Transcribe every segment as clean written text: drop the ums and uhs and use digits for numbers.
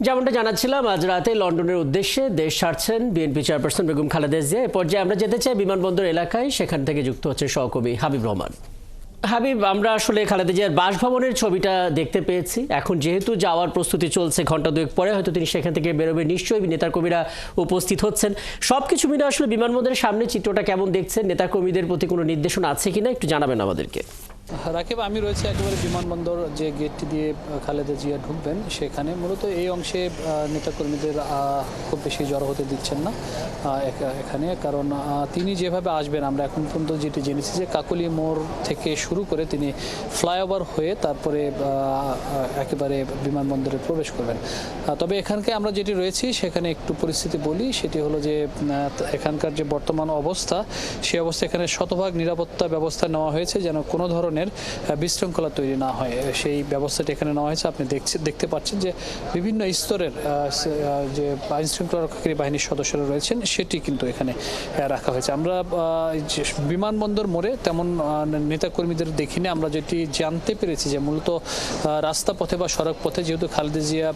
যেমনটা জানাচ্ছিলাম, আজ রাতে লন্ডনের উদ্দেশ্যে দেশ ছাড়ছেন বিএনপি চেয়ারপারসন বেগম খালেদা জিয়া। এ পর্যায়ে আমরা যেতে চাই বিমানবন্দর এলাকায়, সেখান থেকে যুক্ত হচ্ছে সহকর্মী হাবিব রহমান। হাবিব, আমরা আসলে খালেদা জিয়ার বাসভবনের ছবিটা দেখতে পেয়েছি। এখন যেহেতু যাওয়ার প্রস্তুতি চলছে, ঘন্টা দুয়েক পরে হয়তো তিনি সেখান থেকে বেরোবে, নিশ্চয়ই নেতাকর্মীরা উপস্থিত হচ্ছেন। সবকিছু মিলে আসলে বিমানবন্দরের সামনে চিত্রটা কেমন দেখছেন? নেতাকর্মীদের প্রতি কোনো নির্দেশনা আছে কিনা একটু জানাবেন আমাদেরকে। রাকিব, আমি রয়েছে একেবারে বিমানবন্দর যে গেটটি দিয়ে খালেদা জিয়া ঢুকবেন সেখানে। মূলত এই অংশে নেতাকর্মীদের খুব বেশি জড়ো হতে দিচ্ছেন না এখানে, কারণ তিনি যেভাবে আসবেন আমরা এখন পর্যন্ত যেটি জেনেছি যে কাকলি মোড় থেকে শুরু করে তিনি ফ্লাইওভার হয়ে তারপরে একেবারে বিমানবন্দরে প্রবেশ করবেন। তবে এখানকে আমরা যেটি রয়েছি সেখানে একটু পরিস্থিতি বলি, সেটি হলো যে এখানকার যে বর্তমান অবস্থা, সেই অবস্থা এখানে শতভাগ নিরাপত্তা ব্যবস্থা নেওয়া হয়েছে যেন কোনো ধরনের বিশৃঙ্খলা তৈরি না হয়, সেই ব্যবস্থাটি এখানে নেওয়া হয়েছে। আপনি দেখতে পাচ্ছেন যে বিভিন্ন স্তরের যে আইন শৃঙ্খলা রক্ষাকারী বাহিনীর সদস্যরা রয়েছেন সেটি কিন্তু এখানে রাখা হয়েছে। আমরা বিমানবন্দর মোড়ে তেমন নেতাকর্মীদের দেখিনি। আমরা যেটি জানতে পেরেছি যে মূলত রাস্তা পথে বা সড়ক পথে, যেহেতু খালেদা জিয়া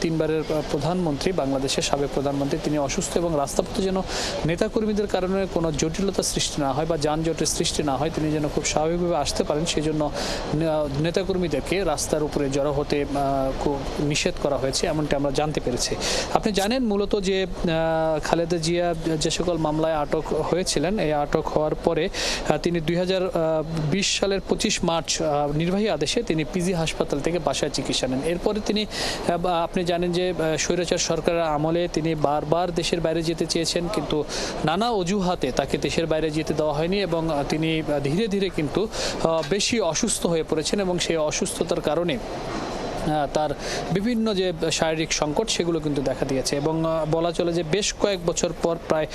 তিনবারের প্রধানমন্ত্রী, বাংলাদেশের সাবেক প্রধানমন্ত্রী, তিনি অসুস্থ এবং রাস্তা পথে যেন নেতাকর্মীদের কারণে কোনো জটিলতা সৃষ্টি না হয় বা যানজটের সৃষ্টি না হয়, তিনি যেন খুব স্বাভাবিকভাবে আসতে পারেন, সেই জন্য নেতাকর্মীদেরকে রাস্তার উপরে জড়ো হতে নিষেধ করা হয়েছে, এমনটি আমরা জানতে পেরেছি। আপনি জানেন মূলত যে খালেদা জিয়া যে সকল মামলায় আটক হয়েছিলেন, এই আটক হওয়ার পরে তিনি 2020 সালের 25 মার্চ নির্বাহী আদেশে তিনি পিজি হাসপাতাল থেকে বাসায় চিকিৎসা নেন। এরপরে তিনি, আপনি জানেন যে স্বৈরাচার সরকারের আমলে তিনি বারবার দেশের বাইরে যেতে চেয়েছেন, কিন্তু নানা অজুহাতে তাকে দেশের বাইরে যেতে দেওয়া হয়নি এবং তিনি ধীরে ধীরে কিন্তু বেশি অসুস্থ হয়ে পড়েছেন এবং সেই অসুস্থতার কারণে তার বিভিন্ন যে শারীরিক সংকট সেগুলো কিন্তু দেখা দিয়েছে এবং বলা চলে যে বেশ কয়েক বছর পর, প্রায়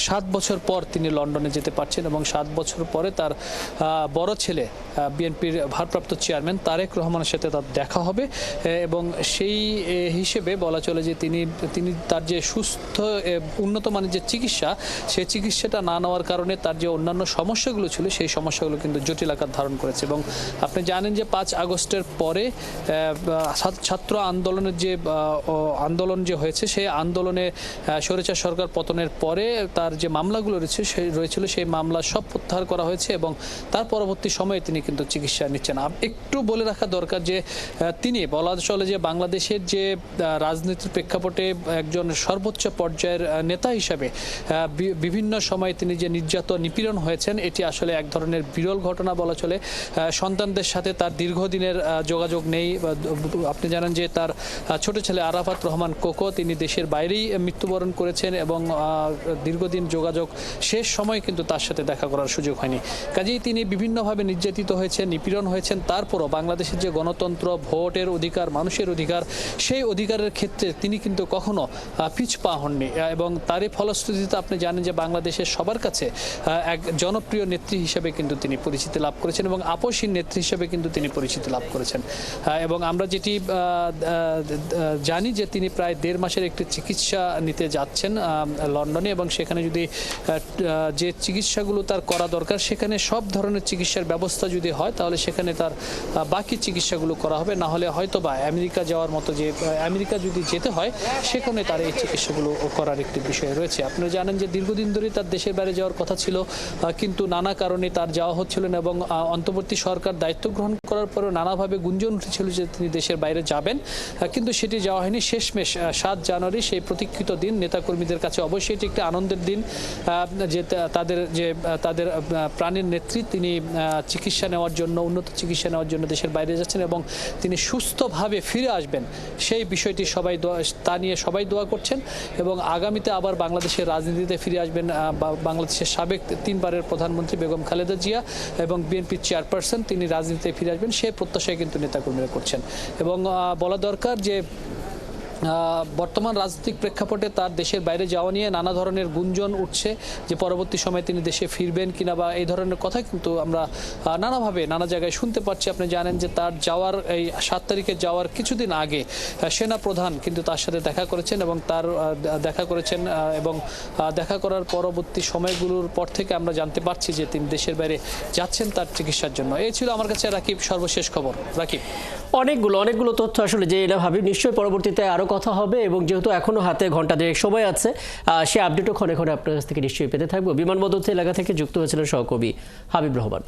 7 বছর পর তিনি লন্ডনে যেতে পারছেন এবং 7 বছর পরে তার বড় ছেলে বিএনপির ভারপ্রাপ্ত চেয়ারম্যান তারেক রহমানের সাথে তার দেখা হবে এবং সেই হিসেবে বলা চলে যে তিনি তার যে সুস্থ উন্নত মানের যে চিকিৎসা, সেই চিকিৎসাটা না নেওয়ার কারণে তার যে অন্যান্য সমস্যাগুলো ছিল সেই সমস্যাগুলো কিন্তু জটিল আকার ধারণ করেছে এবং আপনি জানেন যে 5 আগস্টের পরে ছাত্র আন্দোলনের যে আন্দোলন যে হয়েছে, সেই আন্দোলনে স্বৈরাচার সরকার পতনের পরে তার যে মামলাগুলো রয়েছিল সেই মামলা সব প্রত্যাহার করা হয়েছে এবং তার পরবর্তী সময়ে তিনি কিন্তু চিকিৎসা নিচ্ছেন। একটু বলে রাখা দরকার যে তিনি বলা চলে যে বাংলাদেশের যে রাজনীতির প্রেক্ষাপটে একজন সর্বোচ্চ পর্যায়ের নেতা হিসাবে বিভিন্ন সময় তিনি যে নিপীড়ন হয়েছেন, এটি আসলে এক ধরনের বিরল ঘটনা বলা চলে। সন্তানদের সাথে তার দীর্ঘদিনের যোগাযোগ নেই। আপনি জানেন যে তার ছোট ছেলে আরাফাত রহমান কোকো, তিনি দেশের বাইরেই মৃত্যুবরণ করেছেন এবং দীর্ঘদিন যোগাযোগ শেষ সময় কিন্তু তার সাথে দেখা করার সুযোগ হয়নি। কাজেই তিনি বিভিন্নভাবে নির্যাতিত হয়েছেন, নিপীড়ন হয়েছেন। তারপরও বাংলাদেশের যে গণতন্ত্র, ভোটের অধিকার, মানুষের অধিকার, সেই অধিকারের ক্ষেত্রে তিনি কিন্তু কখনো পিছপা হননি এবং তারই ফলশ্রুতিতে আপনি জানেন যে বাংলাদেশের সবার কাছে এক জনপ্রিয় নেত্রী হিসেবে কিন্তু তিনি পরিচিতি লাভ করেছেন এবং আপসীন নেত্রী হিসেবে কিন্তু তিনি পরিচিতি লাভ করেছেন। এবং আমরা যেটি জানি যে তিনি প্রায় 1.5 মাসের একটি চিকিৎসা নিতে যাচ্ছেন লন্ডনে এবং সেখানে যদি যে চিকিৎসাগুলো তার করা দরকার, সেখানে সব ধরনের চিকিৎসার ব্যবস্থা যদি হয় তাহলে সেখানে তার বাকি চিকিৎসাগুলো করা হবে, না হলে হয়তো বা আমেরিকা যাওয়ার মতো, যে আমেরিকা যদি যেতে হয় সেখানে তার এই চিকিৎসাগুলো করার একটি বিষয় রয়েছে। আপনারা জানেন যে দীর্ঘদিন ধরেই তার দেশের বাইরে যাওয়ার কথা ছিল, কিন্তু নানা কারণে তার যাওয়া হচ্ছিল না এবং অন্তর্বর্তী সরকার দায়িত্ব গ্রহণ করার পরেও নানাভাবে গুঞ্জন উঠেছিল যে তিনি দেশের বাইরে যাবেন, কিন্তু সেটি যাওয়া হয়নি। শেষমেশ 7 জানুয়ারি সেই প্রতীক্ষিত দিন, নেতাকর্মীদের কাছে অবশ্যই এটি একটি আনন্দের দিন যে তাদের প্রাণের নেত্রী তিনি চিকিৎসা নেওয়ার জন্য, উন্নত চিকিৎসা নেওয়ার জন্য দেশের বাইরে যাচ্ছেন এবং তিনি সুস্থভাবে ফিরে আসবেন, সেই বিষয়টি তা নিয়ে সবাই দোয়া করছেন এবং আগামীতে আবার বাংলাদেশের রাজনীতিতে ফিরে আসবেন বাংলাদেশের সাবেক 3বারের প্রধানমন্ত্রী বেগম খালেদা জিয়া এবং বিএনপির চেয়ারপারসন, তিনি রাজনীতিতে ফিরে আসবেন সেই প্রত্যাশায় কিন্তু নেতাকর্মীরা করছেন। এবং বলা দরকার যে বর্তমান রাজনৈতিক প্রেক্ষাপটে তার দেশের বাইরে যাওয়া নিয়ে নানা ধরনের গুঞ্জন উঠছে যে পরবর্তী সময়ে তিনি দেশে ফিরবেন কিনা বা এই ধরনের কথা কিন্তু আমরা নানাভাবে নানা জায়গায় শুনতে পাচ্ছি। আপনি জানেন যে তার যাওয়ার এই 7 তারিখে যাওয়ার কিছুদিন আগে সেনা প্রধান কিন্তু তার সাথে দেখা করেছেন এবং তার দেখা করেছেন এবং দেখা করার পরবর্তী সময়গুলোর পর থেকে আমরা জানতে পারছি যে তিনি দেশের বাইরে যাচ্ছেন তার চিকিৎসার জন্য। এই ছিল আমার কাছে রাকিব সর্বশেষ খবর। রাকিব, অনেকগুলো তথ্য আসলে যে এলাম হাবিব, নিশ্চয়ই পরবর্তীতে আরো কথা হবে এবং যেহেতু এখনো হাতে ঘন্টা দেড়েক সময় আছে, সে আপডেটও ক্ষণে ক্ষণে আপনার কাছ থেকে নিশ্চয়ই পেতে থাকবো। বিমানবন্দর এলাকা থেকে যুক্ত হয়েছিলেন সহকর্মী হাবিব রহমান।